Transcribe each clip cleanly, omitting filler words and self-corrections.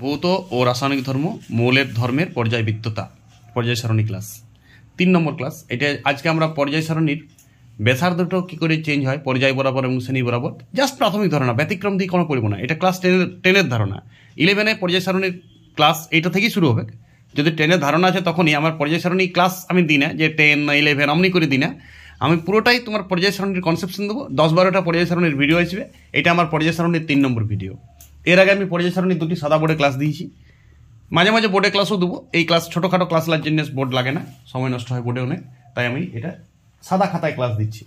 ভৌত ও রাসায়নিক ধর্ম, মৌলের ধর্মের পর্যায়বৃত্ততা, পর্যায় সারণী ক্লাস 3 নম্বর ক্লাস। এটা আজকে আমরা পর্যায় সারণীর ব্যাসার্ধটা কী করে চেঞ্জ হয় পর্যায় বরাবর এবং শ্রেণী বরাবর, জাস্ট প্রাথমিক ধারণা, ব্যতিক্রম দিয়ে কোনো পড়ব না। এটা ক্লাস 10-এর ধারণা। 11-এ পর্যায় সারণীর ক্লাস এইটা থেকেই শুরু হবে। যদি 10-এর ধারণা আছে তখনই আমার পর্যায় সারণী ক্লাস আমি দিই না, যে 10 না 11 অমনি করে দিই না। আমি পুরোটাই তোমার পর্যায় সারণীর কনসেপশন দেবো। 10-12টা পর্যায় সারণীর ভিডিও আসবে। এটা আমার পর্যায় সারণীর 3 নম্বর ভিডিও। এর আগে আমি পর্যায় সারণীর 2টি সাদা বোর্ডে ক্লাস দিয়েছি, মাঝে মাঝে বোর্ডে ক্লাসও দেবো। এই ক্লাস ছোটোখাটো ক্লাস জন্য বোর্ড লাগে না, সময় নষ্ট হয় বোর্ডে অনেক, তাই আমি এটা সাদা খাতায় ক্লাস দিচ্ছি।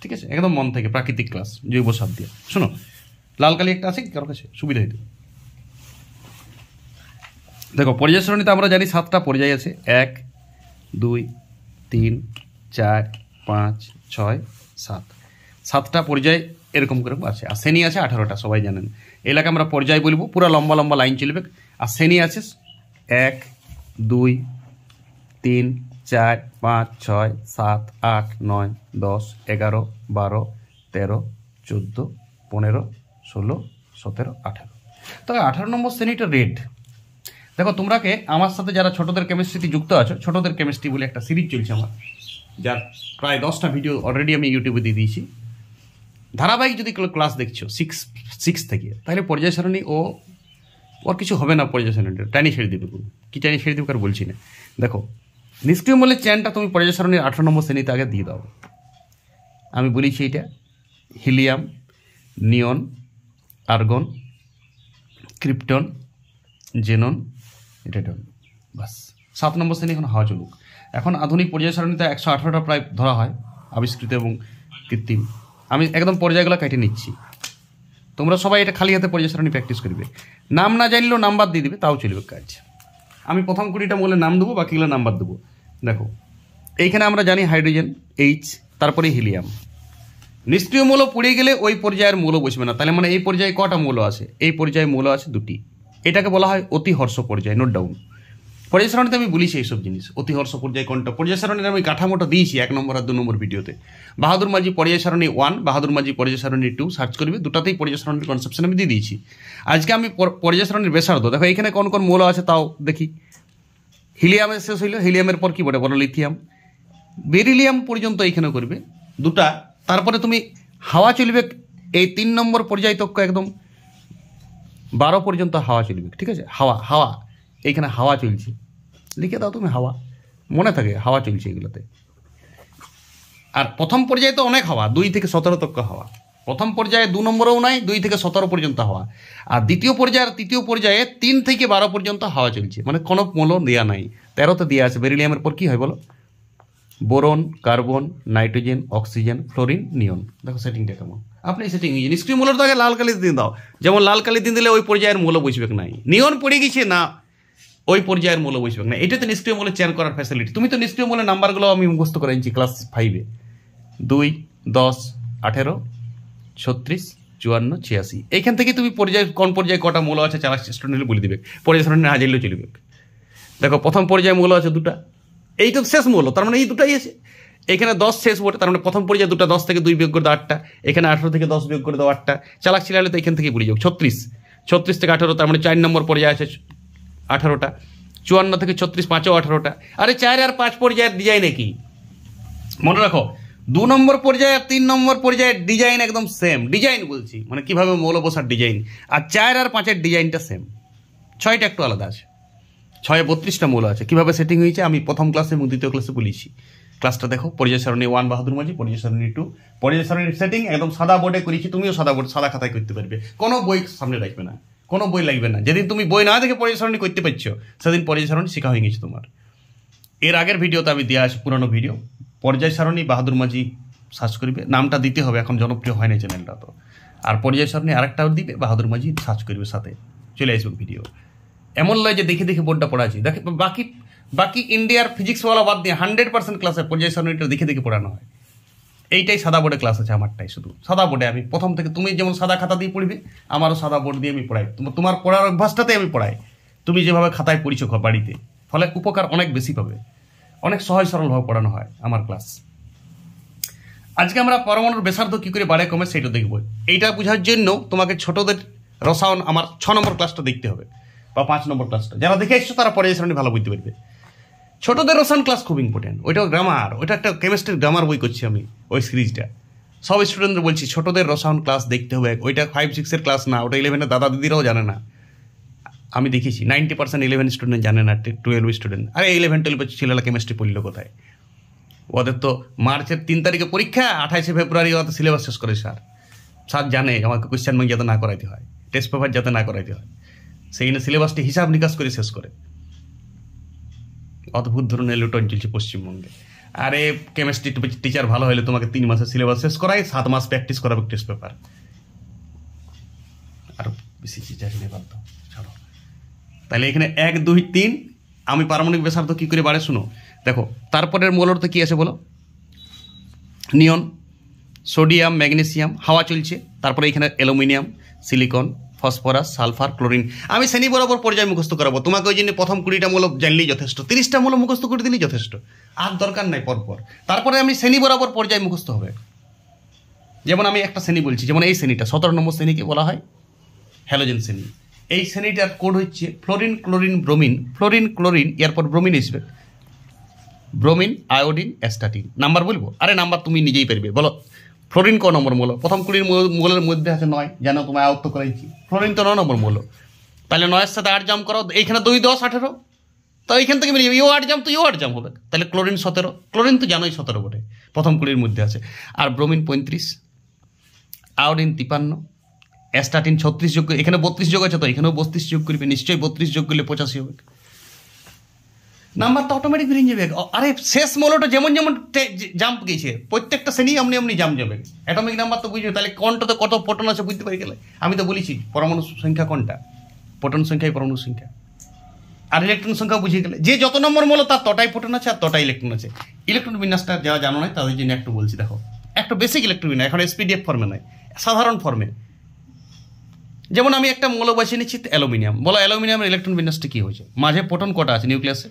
ঠিক আছে, একদম মন থেকে প্রাকৃতিক ক্লাস, জৈব সার দিয়ে। শোনো, লাল কালি একটা আছে কি কারোর কাছে? সুবিধা হইতো। দেখো, পর্যায় সারণীতে আমরা জানি 7টা পর্যায় আছে। 1, 2, 3, 4, 5, 6, 7। 7টা পর্যায় এরকম করে আছে। আর শ্রেণী আছে 18টা, সবাই জানেন। এলাকা আমরা পর্যায় বলবো, পুরো লম্বা লম্বা লাইন চলবে। আর শ্রেণী আছে 1, 2, 3, 4, 5, 6, 7, 8, 9, 10, 11, 12, 13, 14, 15, 16, 17, 18। তবে 18 নম্বর শ্রেণীটা রেড। দেখো, তোমরাকে আমার সাথে যারা ছোটদের কেমিস্ট্রিতে যুক্ত আছো, ছোটদের কেমিস্ট্রি বলে একটা সিরিজ চলছে আমার, যার প্রায় 10টা ভিডিও অলরেডি আমি ইউটিউবে দিয়ে দিয়েছি। ধারাবাহিক যদি ক্লাস দেখছো 6 থেকে, তাহলে পর্যায় সারণী ওর কিছু হবে না। পর্যায় সারণীটা টানি ছেড়ে দেবে। কি টানি ছেড়ে দেবে আর বলছি না। দেখো, নিষ্ক্রিয় মূল্যের চেনটা তুমি পর্যায় সারণীর 18 নম্বর শ্রেণীতে আগে দিয়ে দাও। আমি বলেছি এটা হিলিয়াম, নিয়ন, আর্গন, ক্রিপ্টন, জেনন, রেডন। বাস 7 নম্বর শ্রেণী এখন হাওয়া চলুক। এখন আধুনিক পর্যায় সারণীতে 118টা প্রায় ধরা হয়, আবিষ্কৃত এবং কৃত্রিম। আমি একদম পর্যায়গুলো কেটে নিচ্ছি। তোমরা সবাই এটা খালি হাতে পর্যায় সারণী প্র্যাকটিস করবে। নাম না জানলেও নাম্বার দিয়ে দিবে, তাও চলবে কাজ। আমি প্রথম 20টা বলে নাম দেবো, বাকিগুলো নাম্বার দেবো। দেখো, এইখানে আমরা জানি হাইড্রোজেন H, তারপরে হিলিয়াম। নিষ্ক্রিয় মৌল পুড়ে গেলে ওই পর্যায়ের মৌল বসবে না। তাহলে মানে এই পর্যায়ে কটা মৌল আছে? এই পর্যায়ে মৌল আছে 2টি। এটাকে বলা হয় অতিহর্ষ পর্যায়। Note down. পর্যায় সারণীতে আমি বলেছি এইসব জিনিস। অতিহর্ষ পর্যায় কোনটা? পর্যায় সারণীর আমি কাঠামোটা দিয়েছি 1 নম্বর আর 2 নম্বর ভিডিওতে। বাহাদুর মাঝি পর্যায় সারণী 1, বাহাদুর মাঝি পর্যায় সারণী 2 সার্চ করবে, দুটাতেই পর্যায় সারণীর কনসেপশন আমি দিয়ে দিয়েছি। আজকে আমি পর্যায় সারণীর ব্যাসার্ধ, দেখো এখানে কোন কোন মৌল আছে তাও দেখি। হিলিয়ামের শেষ হইল, হিলিয়ামের পর কি বলে লিথিয়াম, বেরিলিয়াম পর্যন্ত এইখানে করবে 2টা। তারপরে তুমি হাওয়া চলবে এই 3 নম্বর পর্যায় তক্ক একদম 12 পর্যন্ত হাওয়া চলবে। ঠিক আছে, হাওয়া এইখানে হাওয়া চলছে, লিখে দাও তুমি হাওয়া, মনে থাকে হাওয়া চলছে এগুলোতে। আর প্রথম পর্যায়ে তো অনেক হাওয়া, 2 থেকে 17 তক্ক হাওয়া। প্রথম পর্যায়ে 2 নম্বরেও নাই, 2 থেকে 17 পর্যন্ত হাওয়া। আর দ্বিতীয় পর্যায়ে আর তৃতীয় পর্যায়ে 3 থেকে 12 পর্যন্ত হাওয়া চলছে, মানে কোনো মৌল দেওয়া নাই। 13তে দেওয়া আছে। বেরিলিয়ামের পর কি হয় বলো? Boron, carbon, nitrogen, oxygen, fluorine, neon. দেখো সেটিংটা কেমন। আপনি সেটিং নিষ্ক্রিয় মৌলের তো আগে লাল কালি দিয়ে দাও। যেমন লাল কালি দিয়ে দিলে ওই পর্যায়ের মৌল বসবে নাই। নিয়ন পড়ে গেছে না, ওই পর্যায়ের মৌল বসবে না। এটা তো নিষ্ক্রিয় মৌলের চেন করার ফ্যাসিলিটি। তুমি তো নিষ্ক্রিয় মৌলের নাম্বারগুলো আমি মুখস্থ করে নিচ্ছি ক্লাস 5-এ। 2, 10, 18, 36, 54, 86। এইখান থেকে তুমি কোন পর্যায়ে কটা মৌল আছে চালাক স্টুডেন্ট হলে বলে দিবে। পর্যায় সারণী না জানলেও চলবে। দেখো, প্রথম পর্যায়ে মৌল আছে 2টা, এই তো শেষ মৌল, তার মানে এই 2টাই আছে। এখানে 10 শেষ বটে, তার মানে প্রথম পর্যায়ে 2টা, 10 থেকে 2 বিয়োগ করে দাও 8টা। এখানে 18 থেকে 10 বিয়োগ করে দাও 8টা। চালাক ছিলালে তো এখান থেকে বলে যাও 36 থেকে 18, তার মানে 4 নম্বর পর্যায়ে আছে 18টা। 54 থেকে 36, 5ও 18টা। আরে 4 আর 5 পর্যায়ের ডিজাইন একই। মনে রাখো, 2 নম্বর পর্যায়ে আর 3 নম্বর পর্যায়ের ডিজাইন একদম সেম। ডিজাইন বলছি মানে কিভাবে মৌল বসার ডিজাইন। আর 4 আর 5-এর ডিজাইনটা সেম, 6টা একটু আলাদা আছে। 6-এ 32টা মৌল আছে। কিভাবে সেটিং হয়েছে আমি প্রথম ক্লাসে এবং দ্বিতীয় ক্লাসে বলেছি। ক্লাসটা দেখো। পর্যায় সারণী 1 বাহাদুর মাঝি, পর্যায় সারণী 2। পর্যায় সারণীর সেটিং একদম সাদা বোর্ডে করেছি। তুমিও সাদা খাতায় করতে পারবে, কোনো বই সামনে রাখবে না, কোনো বই লাগবে না। যেদিন তুমি বই না দেখে পর্যায় সারণী করতে পারছো, সেদিন পর্যায় সারণী শেখা হয়ে গেছে তোমার। এর আগের ভিডিওতে আমি দেওয়া আছে, পুরনো ভিডিও। পর্যায় সারণী বাহাদুর মাঝি সার্চ করবে, নামটা দিতে হবে, এখন জনপ্রিয় হয় না চ্যানেলটা তো। আর পর্যায় সারণী আরেকটাও দিবে, বাহাদুর মাঝি সার্চ করবে, সাথে চলে আসবে ভিডিও। এমন নয় যে দেখে দেখে বোর্ডটা পড়াচ্ছি। দেখে বাকি ইন্ডিয়ার ফিজিক্সওয়ালা বাদ দিয়ে 100% ক্লাসে পর্যায় সারণীটা দেখে দেখে পড়ানো হয়। এইটাই সাদা বোর্ডে ক্লাস আছে আমারটাই, শুধু সাদা বোর্ডে। আমি প্রথম থেকে, তুমি যেমন সাদা খাতা দিয়ে পড়বে, আমারও সাদা বোর্ড দিয়ে আমি পড়াই। তোমার পড়ার অভ্যাসটাতে আমি পড়াই, তুমি যেভাবে খাতায় পড়িছো বাড়িতে। ফলে উপকার অনেক বেশি পাবে, অনেক সহজ সরলভাবে পড়ানো হয় আমার ক্লাস। আজকে আমরা পরমাণুর ব্যাসার্ধ কী করে বাড়ে কমে সেটা দেখব। এইটা বোঝার জন্য তোমাকে ছোটদের রসায়ন আমার 6 নম্বর ক্লাসটা দেখতে হবে। বা 5 নম্বর ক্লাসটা যারা দেখে এসছো তারা পর্যায় সারণী ভালো বুঝতে পারবে। ছোটদের রসায়ন ক্লাস খুব ইম্পর্টেন্ট, ওইটাও গ্রামার, ওইটা একটা কেমিস্ট্রির গ্রামার বই করছি আমি ওই সিরিজটা। সব স্টুডেন্টদের বলছি ছোটদের রসায়ন ক্লাস দেখতে হবে, ওইটা 5-6 ক্লাস না, ওটা 11 দাদা দিদিরাও জানে না। আমি দেখেছি 90% 11 স্টুডেন্ট জানে না, 12 স্টুডেন্ট। আরে 11-12 ছেলেরা কেমিস্ট্রি পড়লো কোথায়? ওদের তো মার্চের 3 তারিখে পরীক্ষা, 28 ফেব্রুয়ারি ওদের সিলেবাস শেষ করে স্যার জানে আমাকে কোয়েশ্চেন ব্যাংক যাতে না করাইতে হয়, টেস্ট পেপার যাতে না করাইতে হয়, সেইখানে সিলেবাসটি হিসাব নিকাশ করে শেষ করে। অদ্ভুত ধরনের লুটন চলছে পশ্চিমবঙ্গে। আরে কেমিস্ট্রি টিচার ভালো হলে তোমাকে 3 মাসের সিলেবাস শেষ করায়, 7 মাস প্র্যাকটিস করাবে টেস্ট পেপার। আর বেশি টিচার নিয়ে বাধ্য ছাড়ো। তাহলে এখানে 1, 2, 3 আমি পারমাণবিক ব্যাসার্ধ কি করে বাড়ে শুনো। দেখো তারপরের মৌলটা কি আছে বলো? নিয়ন, সোডিয়াম, ম্যাগনেসিয়াম, হাওয়া চলছে। তারপরে এখানে aluminium, silicon, phosphorus, sulphur, chlorine. আমি শ্রেণী বরাবর পর্যায়ে মুখস্থ করাবো তোমাকে। ওই জন্য প্রথম 20টা মৌল জানলেই যথেষ্ট, 30টা মৌল মুখস্থ করে দিলেই যথেষ্ট, আর দরকার নাই পরপর। তারপরে আমি শ্রেণী বরাবর পর্যায়ে মুখস্থ হবে। যেমন আমি একটা শ্রেণী বলছি, যেমন এই শ্রেণীটা 17 নম্বর শ্রেণীকে বলা হয় হ্যালোজেন শ্রেণী। এই শ্রেণীটার কোড হচ্ছে fluorine, chlorine, bromine. Fluorine, chlorine, এরপর ব্রোমিন আসবে, ব্রোমিন, আয়োডিন, অ্যাস্টাটিন। নাম্বার বলবো? আরে নাম্বার তুমি নিজেই পারবে, বলো। ফ্লোরিন ক নম্বর মৌল? প্রথম 20 মৌলের মধ্যে আছে 9, জানো তোমায় আয়ত্ত করাইছি। ফ্লোরিন তো 9 নম্বর মৌল, তাহলে 9-এর সাথে 8 জাম করো, এইখানে 2, 10, 18, তো এইখান থেকে বেরিয়ে ইও 8 জাম, তো ইও 8 জাম হবে, তাহলে ক্লোরিন 17। ক্লোরিন তো জানোই 17 বটে, প্রথম 20-এর মধ্যে আছে। আর ব্রোমিন 35, আয়োডিন 53, অ্যাস্টাটিন 36 যোগ, এখানে 32 যোগ আছে, তো এখানেও 32 যোগ করবে, নিশ্চয়ই 32 যোগ করলে 85 হবে। নাম্বার তো অটোমেটিক বেরিয়ে যাবে। আরে শেষ মৌলটা যেমন যেমন জাম্প গেছে, প্রত্যেকটা শ্রেণী এমনি জাম্প যাবে। অ্যাটমিক নাম্বার তো বুঝবে, তাহলে কোনটাতে কত প্রোটন আছে বুঝতে পারি গেলে। আমি তো বলেছি পরমাণু সংখ্যা কোনটা, প্রোটন সংখ্যাই পরমাণু সংখ্যা, আর ইলেকট্রন সংখ্যা বুঝিয়ে গেলে যে যত নম্বর মৌল তার তটাই প্রোটন আছে আর তটাই ইলেকট্রন আছে। ইলেকট্রন বিন্যাসটা যারা জানো না তাদের জন্য একটু বলছি। দেখো একটা বেসিক ইলেকট্রন বিন্যাস, এখন এসপিডিএফ ফর্মে নয়, সাধারণ ফর্মে। যেমন আমি একটা মৌল বাছিয়ে নিচ্ছি অ্যালুমিনিয়াম, বলো অ্যালুমিনিয়ামের ইলেকট্রন বিন্যাসটা কি হয়েছে? মাঝে প্রোটন কটা আছে নিউক্লিয়াসে?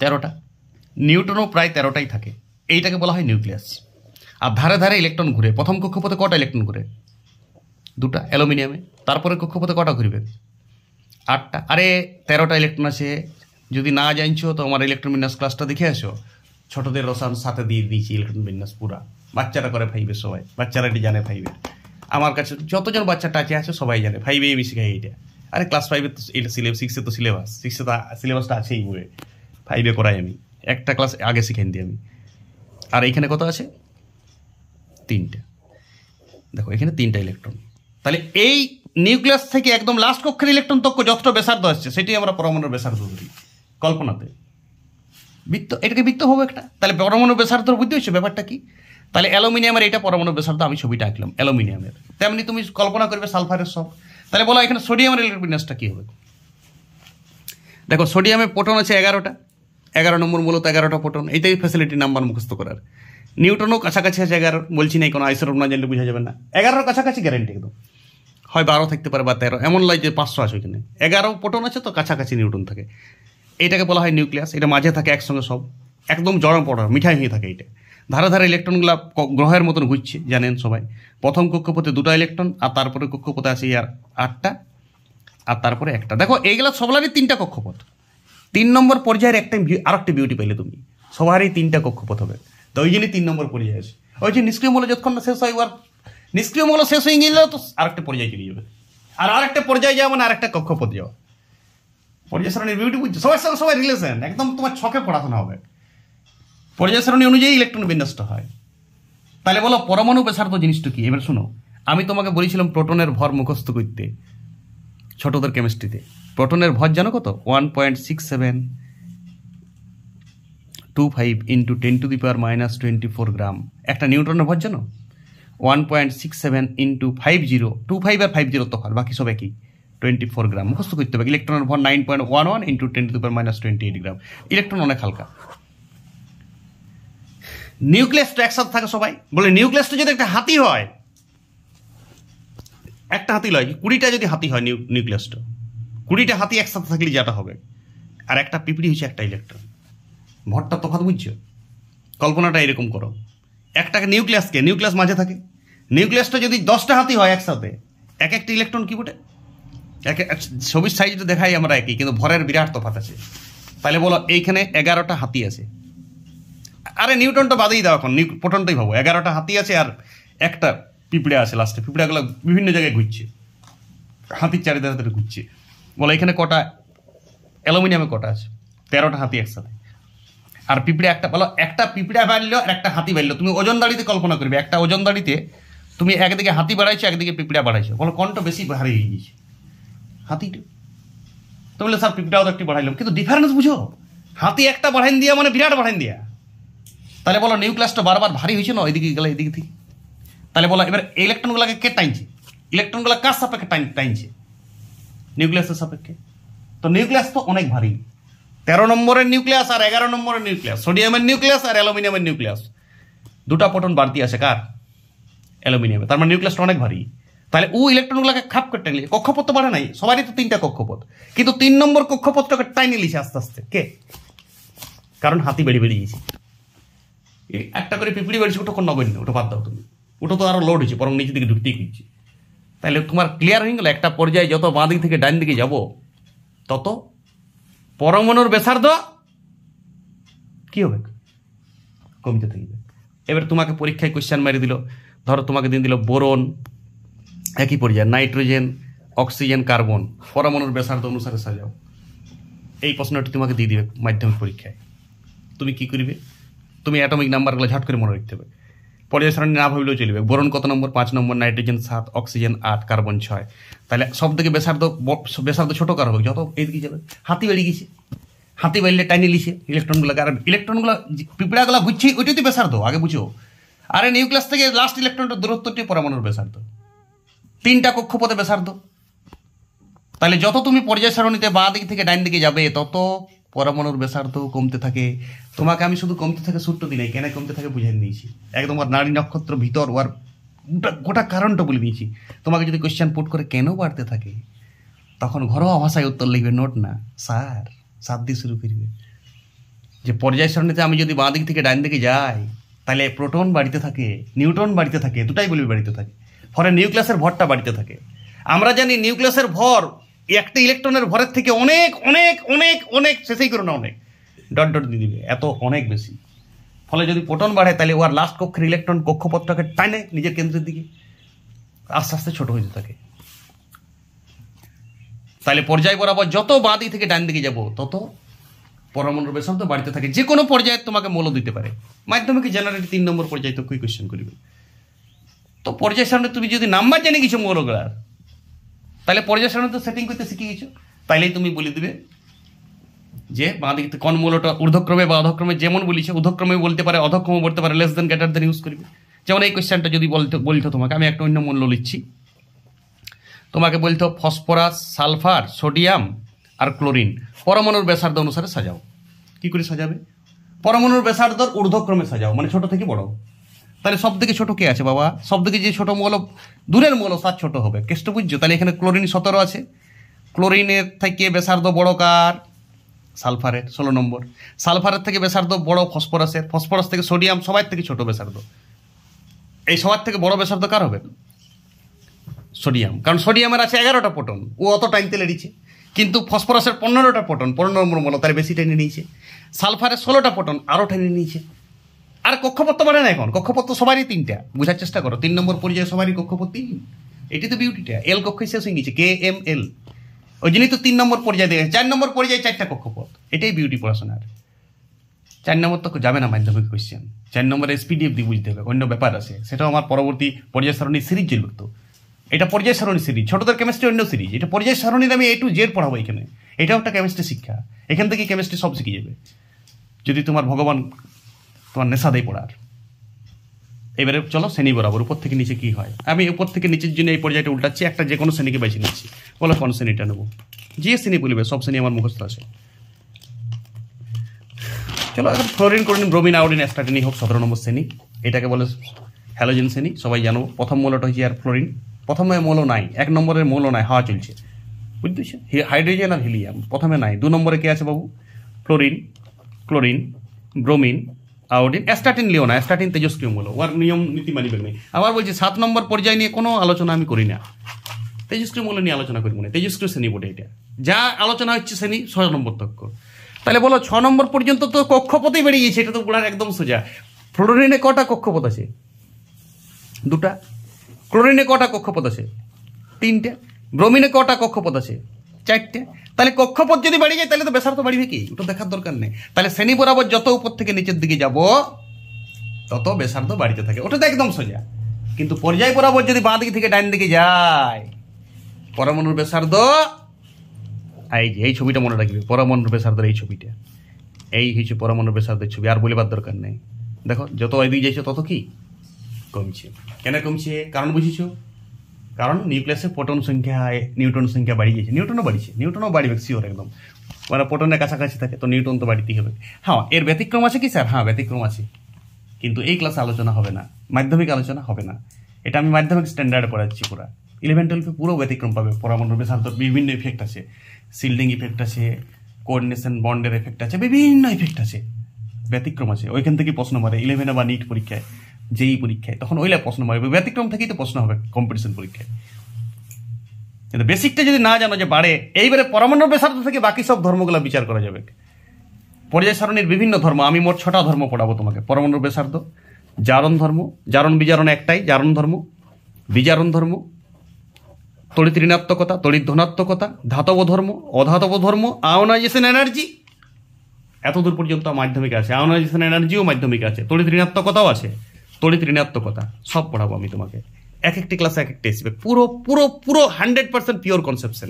13টা। নিউট্রনও প্রায় 13টাই থাকে, এইটাকে বলা হয় নিউক্লিয়াস। আর ধারে ধারে ইলেকট্রন ঘুরে। প্রথম কক্ষপথে কটা ইলেকট্রন ঘুরে? 2টা অ্যালুমিনিয়ামে। তারপরে কক্ষপথে কটা ঘুরবে? 8টা। আরে 13টা ইলেকট্রন আছে, যদি না জানছো তো আমার ইলেকট্রন বিন্যাস ক্লাসটা দেখে আসো। ছোটদের রসায়ন সাথে দিয়ে দিয়েছি ইলেকট্রন বিন্যাস পুরা, বাচ্চারা করে 5-এ, সবাই বাচ্চারা এটি জানে 5-এ। আমার কাছে যতজন বাচ্চা টাচে আছে সবাই জানে 5-এ বেশি খাই এইটা। আরে ক্লাস 5-এ তো এটা সিলেবাস, 6-এ তো সিলেবাস, 6-এ তো সিলেবাসটা আছেই বইয়ে, 5-এ করাই আমি, একটা ক্লাস আগে শিখেন দিই আমি। আর এইখানে কত আছে? 3টে। দেখো এখানে 3টা ইলেকট্রন। তাহলে এই নিউক্লিয়াস থেকে একদম লাস্ট কক্ষের ইলেকট্রন তক যতটা ব্যাসার্ধ আসছে সেটাই আমরা পরমাণুর ব্যাসার্ধ ধরি কল্পনাতে। বৃত্ত, এটাকে বৃত্ত হবে একটা। তাহলে পরমাণু ব্যাসার্ধ বুঝতে হচ্ছে ব্যাপারটা কি। তাহলে অ্যালুমিনিয়ামের এটা পরমাণু ব্যাসার্ধ, আমি ছবিটা আঁকলাম অ্যালুমিনিয়ামের। তেমনি তুমি কল্পনা করবে সালফারের সব। তাহলে বলো এখানে সোডিয়ামের ইলেকট্রন বিন্যাসটা কী হবে? দেখো সোডিয়ামে প্রোটন আছে 11টা, 11 নম্বর মূলত 11টা প্রোটন। এইটাই ফ্যাসিলিটি নাম্বার মুখস্থ করার। নিউটনও কাছাকাছি আছে 11, বলছি নাই কোনো আইসোটোপ না জানলে বোঝা যাবে না। 11-এর কাছাকাছি গ্যারেন্টি একদম, হয় 12 থাকতে পারে বা 13, এমন নয় যে 500 আছে ওইখানে। 11 প্রোটন আছে তো কাছাকাছি নিউটন থাকে। এইটাকে বলা হয় নিউক্লিয়াস। এটা মাঝে থাকে একসঙ্গে সব, একদম জড়ম পড়ার মিঠাই হয়ে থাকে। এইটা ধারে ধারে ইলেকট্রনগুলো গ্রহের মতন ঘুরছে, জানেন সবাই। প্রথম কক্ষপথে 2টা ইলেকট্রন, আর তারপরে কক্ষপথে আছে আর 8টা, আর তারপরে একটা। দেখো এইগুলো সবলারই 3টা কক্ষপথ। 3 নম্বর পর্যায়ের একটা আরেকটা বিউটি পাইলে তুমি, সবারই 3টা কক্ষপথ হবে। তো ওই জন্যই 3 নম্বর পর্যায়ে আছে। ওই যে নিষ্ক্রিয় মৌল যতক্ষণ না শেষ হয়, আর নিষ্ক্রিয় মৌল শেষ হয়ে গেলে তো আরেকটা পর্যায়ে চলে যাবে, আর আরেকটা পর্যায়ে যাওয়া মানে আরেকটা কক্ষপথ যাওয়া। পর্যায় সারণীর বিউটি বুঝছো, সবার সঙ্গে সবাই রিলেশন, একদম তোমার ছকে পড়াশোনা হবে। পর্যায় সারণী অনুযায়ী ইলেকট্রন বিন্যাসটা হয়। তাহলে বলো পরমাণু ব্যাসার্ধ জিনিসটা কি? এবার শোনো, আমি তোমাকে বলেছিলাম প্রোটনের ভর মুখস্থ করতে ছোটদের কেমিস্ট্রিতে। প্রোটনের ভর জানো কত? 1.6725 × 10⁻⁻24 গ্রাম। একটা নিউট্রনের ভর জানো? 1.67 × 50, 25 আর 50 তফাৎ, বাকি সব একই, 24 গ্রাম মুখস্থ করতে হবে। ইলেকট্রনের ভর 9.11 × 10⁻28 গ্রাম। ইলেকট্রন অনেক হালকা। নিউক্লিয়াস তো একসাথে থাকে সবাই। বলে নিউক্লিয়াসটা যদি একটা হাতি হয়, একটা হাতি লয়, 20টা যদি হাতি হয় নিউক্লিয়াসটা, 20টা হাতি একসাথে থাকলে যেটা হবে। আর একটা পিঁপড়ি হচ্ছে একটা ইলেকট্রন। ভরটা তফাৎ বুঝছো? কল্পনাটা এরকম করো, একটাকে নিউক্লিয়াস মাঝে থাকে। নিউক্লিয়াসটা যদি 10টা হাতি হয় একসাথে, এক একটা ইলেকট্রন কি বটে? ছবির সাইজটা দেখাই আমরা একই, কিন্তু ভরের বিরাট তফাৎ আছে। তাহলে বলো এইখানে 11টা হাতি আছে, আরে নিউটনটা বাদেই দাও, এখন প্রোটনটাই ভাবো। 11টা হাতি আছে আর একটা পিঁপড়ে আছে লাস্টে, পিঁপড়াগুলো বিভিন্ন জায়গায় ঘুরছে, হাতির চারিধারে ঘুরছে। বলো এখানে কটা অ্যালুমিনিয়ামে কটা আছে? 13টা হাতি একসাথে। আর পিঁপড়ে একটা, বলো একটা পিঁপড়া বাড়লো আর একটা হাতি বাড়লো। তুমি ওজন দাড়িতে কল্পনা করবে, একটা ওজন দাড়িতে তুমি একদিকে হাতি বাড়াইছো, একদিকে পিঁপড়া বাড়াইছো, বলো কোনটা বেশি ভারী হয়ে গেছে? হাতিটা। তো বলে স্যার পিঁপড়াও তো একটু বাড়াইলাম, কিন্তু ডিফারেন্স বুঝো, হাতি একটা বাড়াইন দিয়া মানে বিরাট বাড়াইন দিয়া। তাহলে বলো নিউক্লিয়াসটা বারবার ভারী হয়েছে না এদিকে গেলে এদিকে থেকে? তাহলে বলো এবার ইলেকট্রনগুলোকে কে টাইনছে? ইলেকট্রনগুলো কার সাপেক্ষে টাইনছে? নিউক্লিয়াসের সাপেক্ষে। তো নিউক্লিয়াস তো অনেক ভারী। 13 নম্বরের নিউক্লিয়াস আর 11 নম্বরের নিউক্লিয়াস, সোডিয়ামের নিউক্লিয়াস আর অ্যালুমিনিয়ামের নিউক্লিয়াস, দুটা প্রোটন বাড়তি আছে কার? অ্যালুমিনিয়ামে। তার মানে নিউক্লিয়াসটা অনেক ভারী। তাহলে ও ইলেকট্রনগুলোকে খাপ করে টাইনি, কক্ষপথ তো বাড়ে নাই, সবারই তো 3টা কক্ষপথ, কিন্তু 3 নম্বর কক্ষপথটাকে টাইনি লিছে আস্তে আস্তে। কে? কারণ হাতি বেড়ে গেছে। একটা করে পিঁপড়ি বেড়েছে, ওটা কোন নগণ্য, ওটা বাদ দাও তুমি, ওটা তো আরো লোড হয়েছে, বরং নিচের দিকে ঢুকতেই খুঁজছে। তাহলে তোমার ক্লিয়ার হয়ে গেল, একটা পর্যায়ে যত বাঁ দিক থেকে ডান দিকে যাব তত পরমাণুর ব্যাসার্ধ কি হবে? কমতে থাকবে। এবার তোমাকে পরীক্ষায় কোশ্চেন মারি দিল, ধরো তোমাকে দিন দিল বোরন একই পর্যায়ে, নাইট্রোজেন, অক্সিজেন, কার্বন, পরমাণুর ব্যাসার্ধ অনুসারে সাজাও। এই প্রশ্নটি তোমাকে দিয়ে দিবে মাধ্যমিক পরীক্ষায়। তুমি কি করবে? তুমি অ্যাটমিক নাম্বারগুলো ঝট করে মনে রাখতে হবে, পর্যায় সারণী না ভাবলেও চলবে। বোরন কত নম্বর? 5 নম্বর, নাইট্রোজেন 7, অক্সিজেন 8, কার্বন 6। তাহলে সব থেকে ব্যাসার্ধ ছোট কার হবে? যত এদিকে যাবে। হাতি বেড়ে গেছে, হাতি বেড়লে টাইনি লিছে ইলেকট্রনগুলোকে, আর ইলেকট্রনগুলো পিঁপড়াগুলো ঘুরছে, ওইটাই তো ব্যাসার্ধ, আগে বুঝো। আরে নিউক্লিয়াস থেকে লাস্ট ইলেকট্রনটা দূরত্বটি পরমাণুর ব্যাসার্ধ, 3টা কক্ষপথে ব্যাসার্ধ। তাহলে যত তুমি পর্যায় সারণীতে বাঁ দিক থেকে ডাইন দিকে যাবে তত পরমাণুর ব্যাসার্ধ কমতে থাকে। তোমাকে আমি শুধু কমতে থাকে সূত্র দিই নাই, কেন কমতে থাকে বুঝিয়ে দিয়েছি একদম। আর নারী নক্ষত্র ভিতর ওর গোটা কারণটা বলে দিয়েছি। তোমাকে যদি কোশ্চেন পুট করে কেন বাড়তে থাকে, তখন ঘরোয়া ভাষায় উত্তর লিখবে, নোট না স্যার, 7 দিয়ে শুরু করবে যে পর্যায় সারণীতে আমি যদি বাঁ দিক থেকে ডাইন দিকে যাই তাহলে প্রোটন বাড়িতে থাকে, নিউট্রন বাড়িতে থাকে, দুটাই বলবি বাড়িতে থাকে, ফলে নিউক্লিয়াসের ভরটা বাড়িতে থাকে। আমরা জানি নিউক্লিয়াসের ভর একটা ইলেকট্রনের ভরের থেকে অনেক অনেক অনেক অনেক, শেষেই করো না, অনেক ডট ডট দিয়ে দিবে, এত অনেক বেশি। ফলে যদি প্রোটন বাড়ে তাহলে ওর লাস্ট কক্ষের ইলেকট্রন কক্ষপথটাকে টানে নিজের কেন্দ্রের দিকে, আস্তে আস্তে ছোট হয়ে থাকে। তাহলে পর্যায় বরাবর যত বাঁ দিক থেকে ডান দিকে যাব তত পরমাণুর ব্যাসার্ধ বাড়তে থাকে। যে কোনো পর্যায়ে তোমাকে মৌল দিতে পারে। মাধ্যমিকে জেনারেলি 3 নম্বর পর্যায়ে তো কি কোয়েশ্চেন করবে। তো পর্যায় সারণী তুমি যদি নাম্বার জেনে গেছো মৌলগুলার, তাহলে পর্যায় সারণী তো সেটিং করতে শিখে গেছো, তাইলেই তুমি বলে দিবে যে বাঁ দিক থেকে কোন মৌলটা ঊর্ধ্বক্রমে বা অধক্রমে, যেমন বলিছে ঊর্ধ্বক্রমে বলতে পারে, অধক্রমে বলতে পারে, less than greater than use করবে। যেমন এই কোয়েশ্চেনটা যদি বলতো তোমাকে, আমি একটা অন্য মৌল লিখছি, তোমাকে বলতো ফসফরাস, সালফার, সোডিয়াম আর ক্লোরিন পরমাণুর ব্যাসার্ধ অনুসারে সাজাও। কি করে সাজাবে? পরমাণুর ব্যাসার্ধর ঊর্ধ্বক্রমে সাজাও, মানে ছোট থেকে বড়। তাহলে সব থেকে ছোট কে আছে বাবা? সব থেকে যে ছোট মৌল, দূরের মৌল তার ছোট হবে, কেষ্ট বুঝছো? তাহলে এখানে ক্লোরিন 17 আছে, ক্লোরিনের থেকে ব্যাসার্ধ বড় কার? সালফারের 16 নম্বর। সালফারের থেকে ব্যাসার্ধ বড় ফসফরাসের, ফসফরাস থেকে সোডিয়াম, সবার থেকে ছোট ব্যাসার্ধ। এই সবার থেকে বড় ব্যাসার্ধ কার হবে? সোডিয়াম, কারণ সোডিয়ামের আছে 11টা প্রোটন, ও অত টাইম তেলে দিচ্ছে। কিন্তু ফসফরাসের 15টা প্রোটন, 15 নম্বর মৌল, তাহলে বেশি টেনে নিয়েছে। সালফারের 16টা প্রোটন, আরও টেনে নিয়েছে। আর কক্ষপথ বাড়ে না এখন, কক্ষপথ তো সবারই 3টা, বোঝার চেষ্টা করো। 3 নম্বর পর্যায়ে সবারই কক্ষপথ 3, এটি তো বিউটিটা। এল কক্ষ শেষ হয়ে গেছে, KML, ওই জন্যই তো 3 নম্বর পর্যায়ে দেখে। 4 নম্বর পর্যায়ে 4টা কক্ষপথ, এটাই বিউটি পড়াশোনার। 4 নম্বর তো যাবে না মাধ্যমিক কোয়েশ্চেন, 4 নম্বরে SPDF দিয়ে বুঝতে হবে, অন্য ব্যাপার আছে, সেটাও আমার পরবর্তী পর্যায় সারণী সিরিজ চলবে। তো এটা পর্যায় সারণী সিরিজ, ছোটদের কেমিস্ট্রি অন্য সিরিজ, এটা পর্যায় সারণীর আমি A to Z পড়াবো এখানে। এটাও একটা কেমিস্ট্রি শিক্ষা, এখান থেকে কেমিস্ট্রি সব শিখে যাবে যদি তোমার ভগবান তোমার নেশা দেয় পড়ার। এবারে চলো শ্রেণী বরাবর, উপর থেকে নিচে কি হয়। আমি উপর থেকে নিচের জন্য এই পর্যায়টা উল্টাচ্ছি, একটা যে কোনো শ্রেণীকে বেছে নিচ্ছি। বলো কোন শ্রেণীটা নেবো? যে শ্রেণী বলবে, সব শ্রেণী আমার মুখস্থ আছে। চলো এখন fluorine, chlorine, bromine, iodine, astatine হোক 17 নম্বর শ্রেণী। এটাকে বলে হ্যালোজেন শ্রেণী, সবাই জানো। প্রথম মৌলটা হচ্ছে আর ফ্লোরিন। প্রথমে মৌল নাই, 1 নম্বরের মৌল নাই, হাওয়া চলছে, বুঝতেছো? হাইড্রোজেন আর হিলিয়াম প্রথমে নাই। 2 নম্বরে কে আছে বাবু? Fluorine, chlorine, bromine, iodine. Astatine লিও না, অ্যাস্টাটিন তেজস্ক্রিয় মৌল, ওর নিয়ম নীতি মানিবে নেই। আবার বলছি 7 নম্বর পর্যায় নিয়ে কোনো আলোচনা আমি করি না, তেজস্ক্রিয় মৌল নিয়ে আলোচনা করবো না, তেজস্ক্রিয় শ্রেণী বটে এটা। যা আলোচনা হচ্ছে শ্রেণী 6 নম্বর তক্ক। তাহলে বলো 6 নম্বর পর্যন্ত তো কক্ষপথই বেরিয়ে গেছে, এটা তো বলার একদম সোজা। ফ্লোরিনে কটা কক্ষপথ আছে? 2টা। ক্লোরিনে কটা কক্ষপথ আছে? 3টে। ব্রোমিনে কটা কক্ষপথ আছে? 4টে। তাহলে কক্ষপথ যদি বাড়িয়ে যায় তাহলে তো ব্যাসার্ধ বাড়বে কি? ওটা দেখার দরকার নেই। তাহলে শ্রেণী বরাবর যত উপর থেকে নিচের দিকে যাব তত ব্যাসার্ধ বাড়িতে থাকে, ওটা তো একদম সোজা। কিন্তু পর্যায় বরাবর যদি বাঁ দিক থেকে ডান দিকে যায়, পরমাণুর ব্যাসার্ধ এই ছবিটা মনে রাখবে, পরমাণুর ব্যাসার্ধের এই ছবিটা, এই হচ্ছে পরমাণুর ব্যাসার্ধের ছবি, আর বলিবার দরকার নেই। দেখো যত এদিকে যাইছো তত কি কমছে। কেন কমছে? কারণ বুঝিছ? কারণ নিউক্লিয়াসে প্রোটন সংখ্যা নিউট্রন সংখ্যা বাড়িয়ে গেছে। নিউটনও বাড়বে শিওর একদম, মানে প্রোটনের কাছাকাছি থাকে তো নিউটন তো বাড়িতেই হবে। হ্যাঁ, এর ব্যতিক্রম আছে কি স্যার? হ্যাঁ, ব্যতিক্রম আছে, কিন্তু এই ক্লাসে আলোচনা হবে না, মাধ্যমিক আলোচনা হবে না। এটা আমি মাধ্যমিক স্ট্যান্ডার্ডে পড়াচ্ছি। পুরা 11-12 পুরো ব্যতিক্রম পাবে। পরমাণুর ব্যাসার্ধ বিভিন্ন ইফেক্ট আছে, শিল্ডিং ইফেক্ট আছে, কোঅর্ডিনেশন বন্ডের এফেক্ট আছে, বিভিন্ন ইফেক্ট আছে, ব্যতিক্রম আছে। ওইখান থেকে প্রশ্ন মারে 11 বা নিট পরীক্ষায়, যেই পরীক্ষায়, তখন ওইলা প্রশ্ন মারবে। ব্যতিক্রম থেকেই তো প্রশ্ন হবে কম্পিটিশন পরীক্ষায়। কিন্তু বেসিকটা যদি না জানো যে বাড়ে, এইবারে পরমাণুর ব্যাসার্ধ থেকে বাকি সব ধর্মগুলো বিচার করা যাবে। পর্যায় সারণীর বিভিন্ন ধর্ম, আমি মোট 6টা ধর্ম পড়াবো তোমাকে। পরমাণুর ব্যাসার্ধ, জারণ ধর্ম, জারণ বিজারণ একটাই, জারণ ধর্ম, বিজারণ ধর্ম, তড়িৎ ঋণাত্মকতা, তড়িৎ ধনাত্মকতা, ধাতব ধর্ম, অধাতব ধর্ম, আয়োনাইজেশন এনার্জি, এতদূর পর্যন্ত মাধ্যমিকে আছে। আয়োনাইজেশন এনার্জিও মাধ্যমিকে আছে, তড়িৎ ঋণাত্মকতাও আছে, তড়িৎ ঋণাত্মকতা সব পড়াবো আমি তোমাকে। এক একটি ক্লাসে এক একটা আসবে, পুরো পুরো পুরো 100% পিওর কনসেপশন।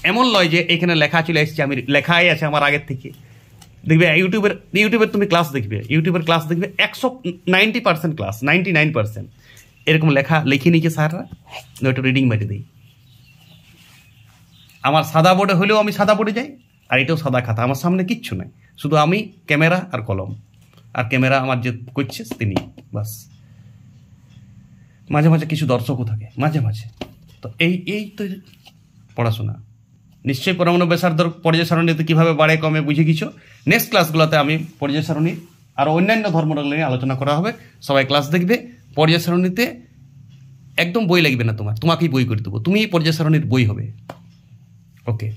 এমন নয় যে এখানে লেখা চলে এসছে, আমি লেখাই আছে আমার আগের থেকে। দেখবে ইউটিউবের তুমি ক্লাস দেখবে, ইউটিউবের ক্লাস দেখবে 190% ক্লাস, 99% এরকম লেখা লিখে নিয়েছে স্যাররা, একটু রিডিং মারি দিই। আমার সাদা বোর্ডে হলেও আমি সাদা বোর্ডে যাই, আর এটাও সাদা খাতা, আমার সামনে কিচ্ছু নাই, শুধু আমি, ক্যামেরা আর কলম। আর ক্যামেরা আমার যে করছে তিনি, বাস। মাঝে মাঝে কিছু দর্শকও থাকে মাঝে মাঝে। তো এই তো পড়াশোনা। নিশ্চয়ই পরমাণু ব্যাসার্ধ পর্যায় সারণীতে কীভাবে বাড়ে কমে বুঝে গেছো। নেক্সট ক্লাসগুলোতে আমি পর্যায় সারণী আর অন্যান্য ধর্মগুলো নিয়ে আলোচনা করা হবে। সবাই ক্লাস দেখবে। পর্যায় সারণীতে একদম বই লাগবে না, তোমাকেই বই করে দেবো, তুমিই পর্যায় সারণীর বই হবে। ওকে।